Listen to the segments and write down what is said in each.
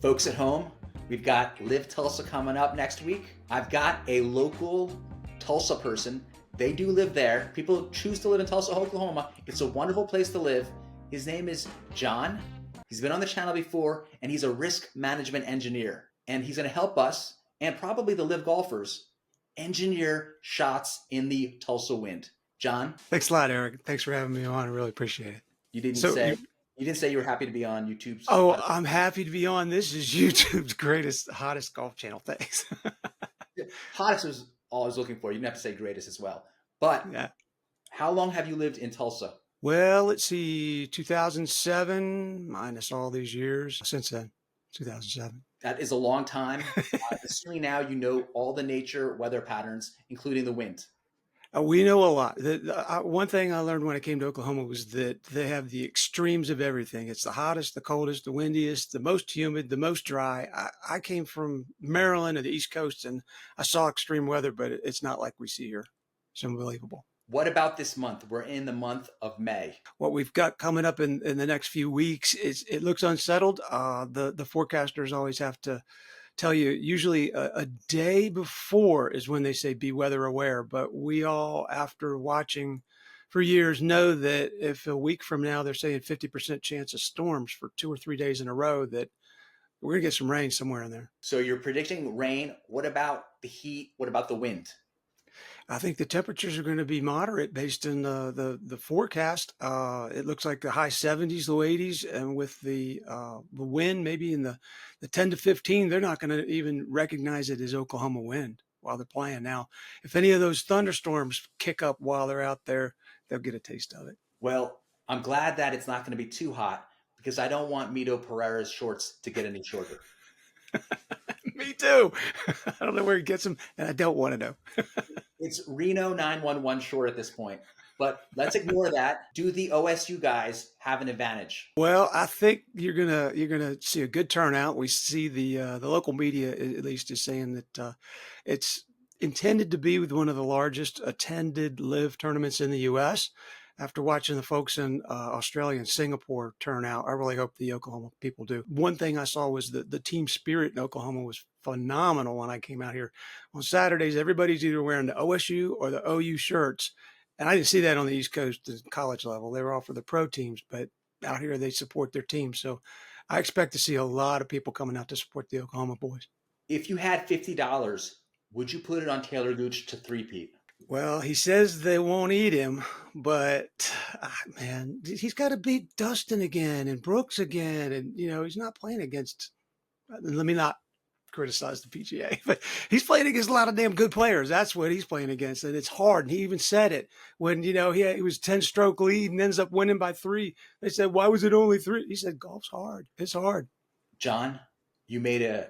Folks at home, we've got LIV TULSA coming up next week. I've got a local Tulsa person. They do live there. People choose to live in Tulsa, Oklahoma. It's a wonderful place to live. His name is John. He's been on the channel before, and he's a risk management engineer. And he's going to help us, and probably the LIV golfers, engineer shots in the Tulsa Wind. John? Thanks a lot, Eric. Thanks for having me on. I really appreciate it. You didn't So say you, you didn't say you were happy to be on YouTube's oh, I'm happy to be on. This is YouTube's greatest, hottest golf channel. Thanks. hottest was all I was looking for. You didn't have to say greatest as well. But Yeah. how long have you lived in Tulsa? Well, let's see, 2007 minus all these years since then, 2007. That is a long time. Assuming now you know all the nature weather patterns, including the wind. We know a lot. One thing I learned when I came to Oklahoma was that they have the extremes of everything. It's the hottest, the coldest, the windiest, the most humid, the most dry. I came from Maryland or the East Coast, and I saw extreme weather, but it's not like we see here. It's unbelievable. What about this month? We're in the month of May. What we've got coming up in the next few weeks it looks unsettled. The forecasters always have to tell you usually a day before is when they say be weather aware, but we all, after watching for years, know that if a week from now they're saying 50% chance of storms for 2 or 3 days in a row, that we're gonna get some rain somewhere in there. So you're predicting rain. What about the heat? What about the wind? I think the temperatures are going to be moderate based on the forecast. It looks like the high 70s, low 80s, and with the wind maybe in the 10 to 15, they're not going to even recognize it as Oklahoma wind while they're playing. Now, if any of those thunderstorms kick up while they're out there, they'll get a taste of it. Well, I'm glad that it's not going to be too hot because I don't want Mito Pereira's shorts to get any shorter. Me too. I don't know where he gets them, and I don't want to know. It's Reno 911 short at this point, but let's ignore that. Do the OSU guys have an advantage? Well, I think you're gonna see a good turnout. We see the local media at least is saying that it's intended to be with one of the largest attended LIV tournaments in the U.S. After watching the folks in Australia and Singapore turn out, I really hope the Oklahoma people do. One thing I saw was the team spirit in Oklahoma was phenomenal when I came out here. On Saturdays, everybody's either wearing the OSU or the OU shirts. And I didn't see that on the East Coast at college level. They were all for the pro teams, but out here they support their team. So I expect to see a lot of people coming out to support the Oklahoma boys. If you had $50, would you put it on Taylor Gooch to three-peat? Well, he says they won't eat him, but man, he's got to beat Dustin again and Brooks again. And, he's not playing against, let me not criticize the PGA, but he's playing against a lot of damn good players. That's what he's playing against. And it's hard. And he even said it when, he was 10-stroke lead and ends up winning by 3. They said, why was it only 3? He said, golf's hard. It's hard. John, you made a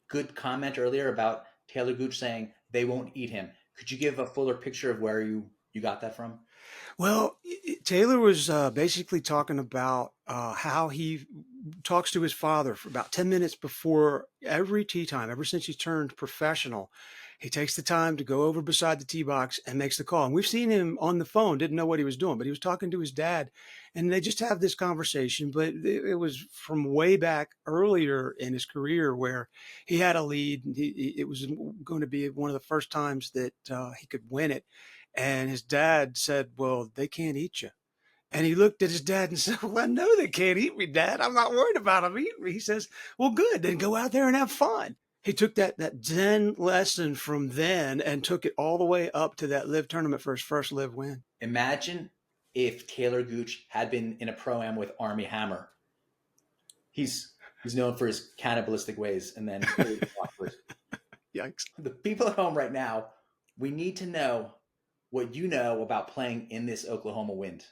good comment earlier about Taylor Gooch saying they won't eat him. Could you give a fuller picture of where you got that from? Well, Taylor was basically talking about how he talks to his father for about 10 minutes before every tee time, ever since he turned professional. He takes the time to go over beside the tee box and makes the call. And we've seen him on the phone, didn't know what he was doing, but he was talking to his dad. And they just have this conversation. But it was from way back earlier in his career where he had a lead. It was going to be one of the first times that he could win it. And his dad said, well, they can't eat you. And he looked at his dad and said, well, I know they can't eat me, Dad. I'm not worried about them eating me. He says, well, good. Then go out there and have fun. He took that Zen lesson from then and took it all the way up to that LIV tournament for his first LIV win. Imagine if Taylor Gooch had been in a pro-am with Armie Hammer. He's known for his cannibalistic ways, and then Yikes. The people at home right now, we need to know what you know about playing in this Oklahoma wind.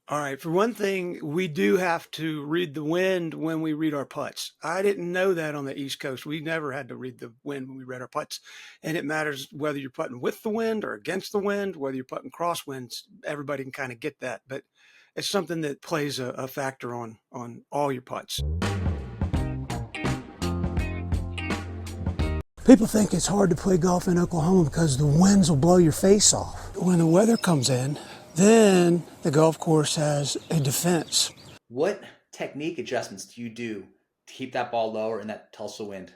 All right. For one thing, we do have to read the wind when we read our putts. I didn't know that on the East Coast. We never had to read the wind when we read our putts. And it matters whether you're putting with the wind or against the wind, whether you're putting crosswinds. Everybody can kind of get that. But it's something that plays a factor on all your putts. People think it's hard to play golf in Oklahoma because the winds will blow your face off. When the weather comes in, then the golf course has a defense. What technique adjustments do you do keep that ball lower in that Tulsa wind?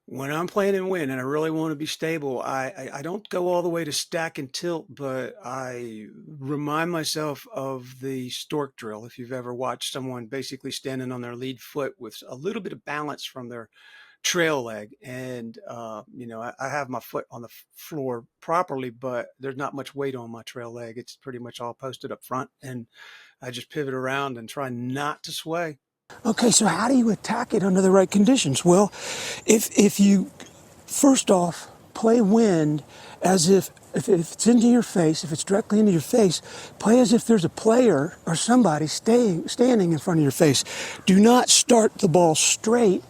When I'm playing in wind and I really want to be stable, I don't go all the way to stack and tilt, but I remind myself of the stork drill. If you've ever watched someone basically standing on their lead foot with a little bit of balance from their trail leg, and I have my foot on the floor properly, but there's not much weight on my trail leg. It's pretty much all posted up front, and I just pivot around and try not to sway. Okay, so how do you attack it under the right conditions? Well, if you first off play wind as if it's into your face, if it's directly into your face, play as if there's a player or somebody standing in front of your face. Do not start the ball straight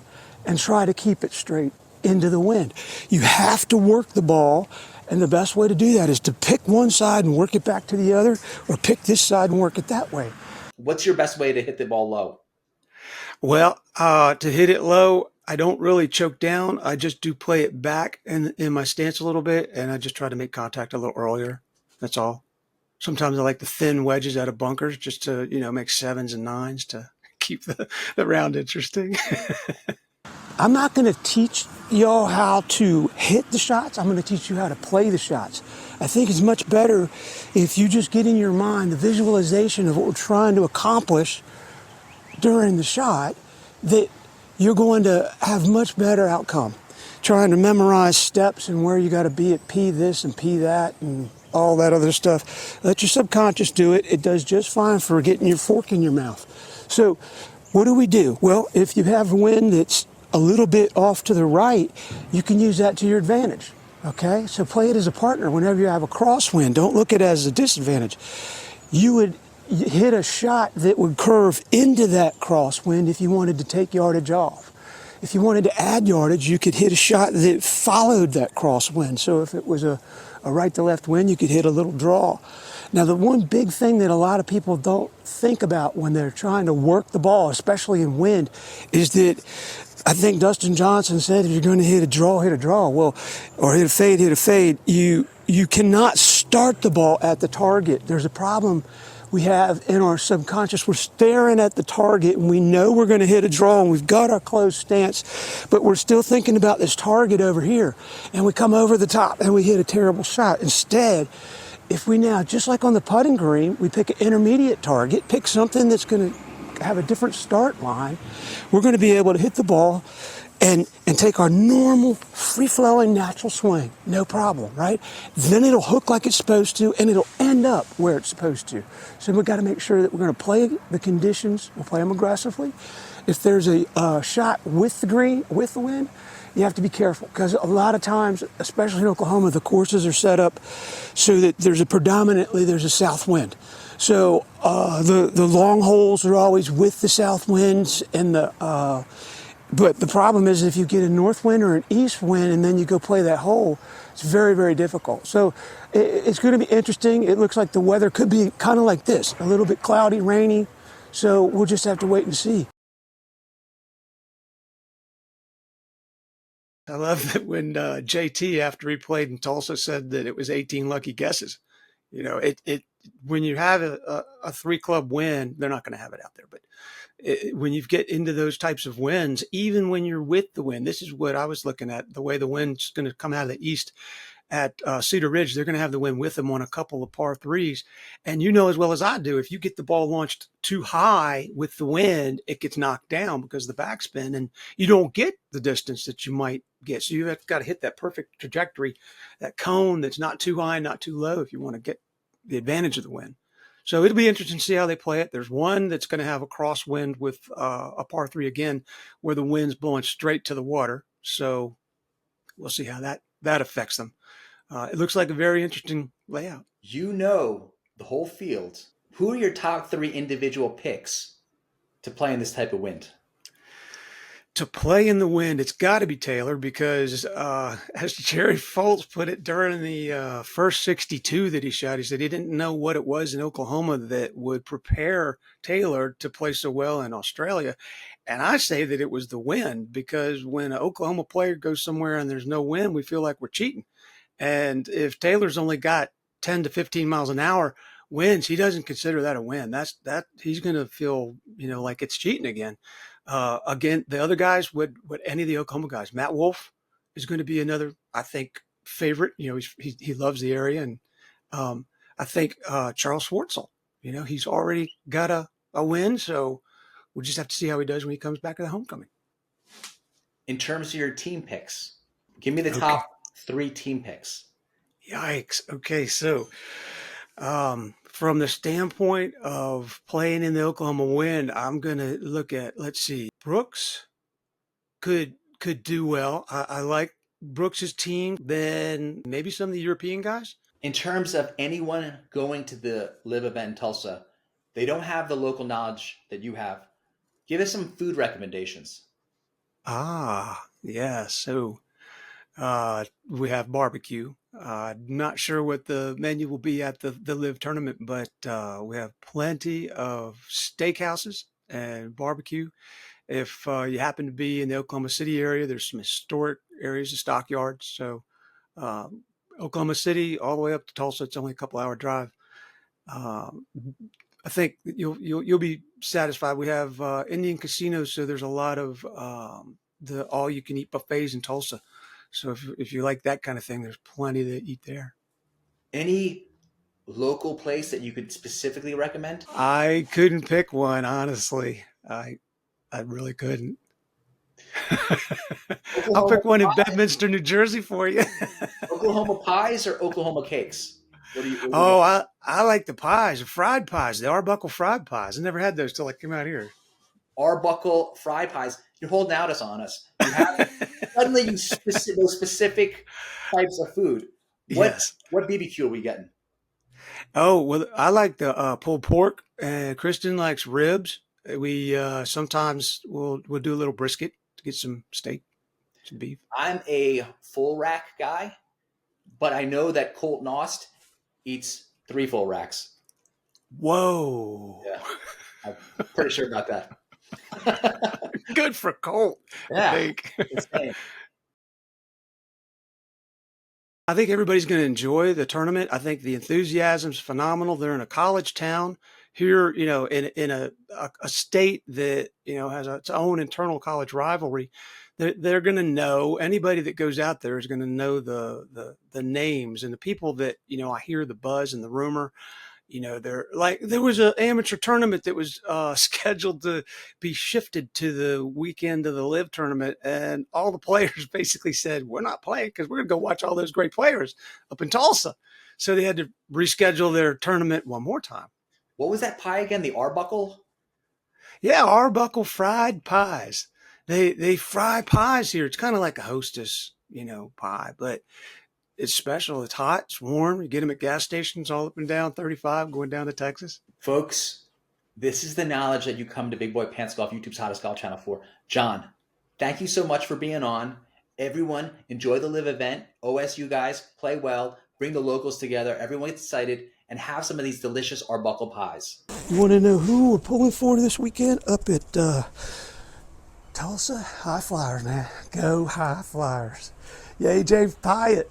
and try to keep it straight into the wind. You have to work the ball, and the best way to do that is to pick one side and work it back to the other, or pick this side and work it that way. What's your best way to hit the ball low? Well, to hit it low, I don't really choke down. I just do play it back in my stance a little bit, and I just try to make contact a little earlier. That's all. Sometimes I like the thin wedges out of bunkers just to, make 7s and 9s to keep the round interesting. I'm not going to teach y'all how to hit the shots. I'm going to teach you how to play the shots. I think it's much better if you just get in your mind the visualization of what we're trying to accomplish during the shot, that you're going to have much better outcome. Trying to memorize steps and where you got to be at P this and P that and all that other stuff. Let your subconscious do it. It does just fine for getting your fork in your mouth. So what do? Well, if you have a wind that's a little bit off to the right, you can use that to your advantage. Okay? So play it as a partner whenever you have a crosswind. Don't look at it as a disadvantage. You would hit a shot that would curve into that crosswind if you wanted to take yardage off. If you wanted to add yardage, you could hit a shot that followed that crosswind. So if it was a right to left wind, you could hit a little draw. Now, the one big thing that a lot of people don't think about when they're trying to work the ball, especially in wind, is that I think Dustin Johnson said, if you're going to hit a draw, hit a draw. Well, or hit a fade. You cannot start the ball at the target. There's a problem we have in our subconscious. We're staring at the target and we know we're going to hit a draw and we've got our closed stance, but we're still thinking about this target over here, and we come over the top and we hit a terrible shot. Instead, if we now, just like on the putting green, we pick an intermediate target, pick something that's going to have a different start line, we're going to be able to hit the ball and take our normal, free-flowing, natural swing, no problem, right? Then it'll hook like it's supposed to, and it'll end up where it's supposed to. So we've got to make sure that we're going to play the conditions, we'll play them aggressively. If there's a shot with the green, with the wind, you have to be careful, because a lot of times, especially in Oklahoma, the courses are set up so that there's a south wind. So the long holes are always with the south winds, and but the problem is if you get a north wind or an east wind and then you go play that hole, it's very, very difficult. So it's going to be interesting. It looks like the weather could be kind of like this, a little bit cloudy, rainy. So we'll just have to wait and see. I love that when JT, after he played in Tulsa, said that it was 18 lucky guesses. When you have a 3-club win, they're not going to have it out there. But when you get into those types of winds, even when you're with the wind, this is what I was looking at, the way the wind's going to come out of the east at Cedar Ridge. They're going to have the wind with them on a couple of par 3s. And you know as well as I do, if you get the ball launched too high with the wind, it gets knocked down because of the backspin, and you don't get the distance that you might get. So you've got to hit that perfect trajectory, that cone that's not too high, not too low, if you want to get the advantage of the wind. So it'll be interesting to see how they play it. There's one that's going to have a crosswind with a par 3 again, where the wind's blowing straight to the water. So we'll see how that affects them. It looks like a very interesting layout. You know the whole field. Who are your top 3 individual picks to play in this type of wind? To play in the wind, it's got to be Taylor, because as Jerry Foltz put it during the first 62 that he shot, he said he didn't know what it was in Oklahoma that would prepare Taylor to play so well in Australia. And I say that it was the wind, because when an Oklahoma player goes somewhere and there's no wind, we feel like we're cheating. And if Taylor's only got 10 to 15 miles an hour winds, he doesn't consider that a win. That he's going to feel, like it's cheating again. Again, the other guys, what any of the Oklahoma guys, Matt Wolf is going to be another, I think, favorite. You know, he loves the area, and I think Charles Schwartzel. You know, he's already got a win, so we'll just have to see how he does when he comes back to the homecoming. In terms of your team picks, give me the Okay. top 3 team picks. Yikes. Okay, so from the standpoint of playing in the Oklahoma Wind, I'm going to look at, let's see, Brooks could do well. I like Brooks's team. Then maybe some of the European guys. In terms of anyone going to the LIV event in Tulsa, they don't have the local knowledge that you have. Give us some food recommendations. Yeah. So we have barbecue. Not sure what the menu will be at the LIV tournament, but we have plenty of steakhouses and barbecue. If you happen to be in the Oklahoma City area, there's some historic areas of stockyards. So Oklahoma City all the way up to Tulsa, it's only a couple hour drive. I think you'll be satisfied. We have Indian casinos, so there's a lot of the all you can eat buffets in Tulsa. So if you like that kind of thing, there's plenty to eat there. Any local place that you could specifically recommend? I couldn't pick one, honestly. I really couldn't. I'll pick one in Bedminster, New Jersey for you. Oklahoma pies or Oklahoma cakes? What do you? Oh, I like the pies, the fried pies, the Arbuckle fried pies. I never had those till I came out here. Arbuckle fried pies. You're holding out on us. You have suddenly those specific types of food. Yes. What BBQ are we getting? Oh, well, I like the pulled pork, and Kristen likes ribs. We sometimes we'll do a little brisket to get some steak, some beef. I'm a full rack guy, but I know that Colt Nost eats 3 full racks. Whoa. Yeah, I'm pretty sure about that. Good for Colt. Yeah, I think. insane. I think everybody's going to enjoy the tournament. I think the enthusiasm's phenomenal. They're in a college town here, you know, in a state that, you know, has its own internal college rivalry. They're going to know, anybody that goes out there is going to know the names and the people that, you know, I hear the buzz and the rumor. You know, they're like, there was an amateur tournament that was scheduled to be shifted to the weekend of the LIV tournament. And all the players basically said, we're not playing because we're going to go watch all those great players up in Tulsa. So they had to reschedule their tournament one more time. What was that pie again? The Arbuckle? Yeah, Arbuckle fried pies. They fry pies here. It's kind of like a Hostess, you know, pie, but it's special. It's hot. It's warm. You get them at gas stations all up and down 35 going down to Texas. Folks, this is the knowledge that you come to Big Boy Pants Golf, YouTube's hottest golf channel for. John, thank you so much for being on. Everyone, enjoy the LIV event. OSU guys, play well. Bring the locals together. Everyone gets excited and have some of these delicious Arbuckle pies. You want to know who we're pulling for this weekend up at Tulsa? High Flyers, man. Go High Flyers. Yay, Jay Pyatt.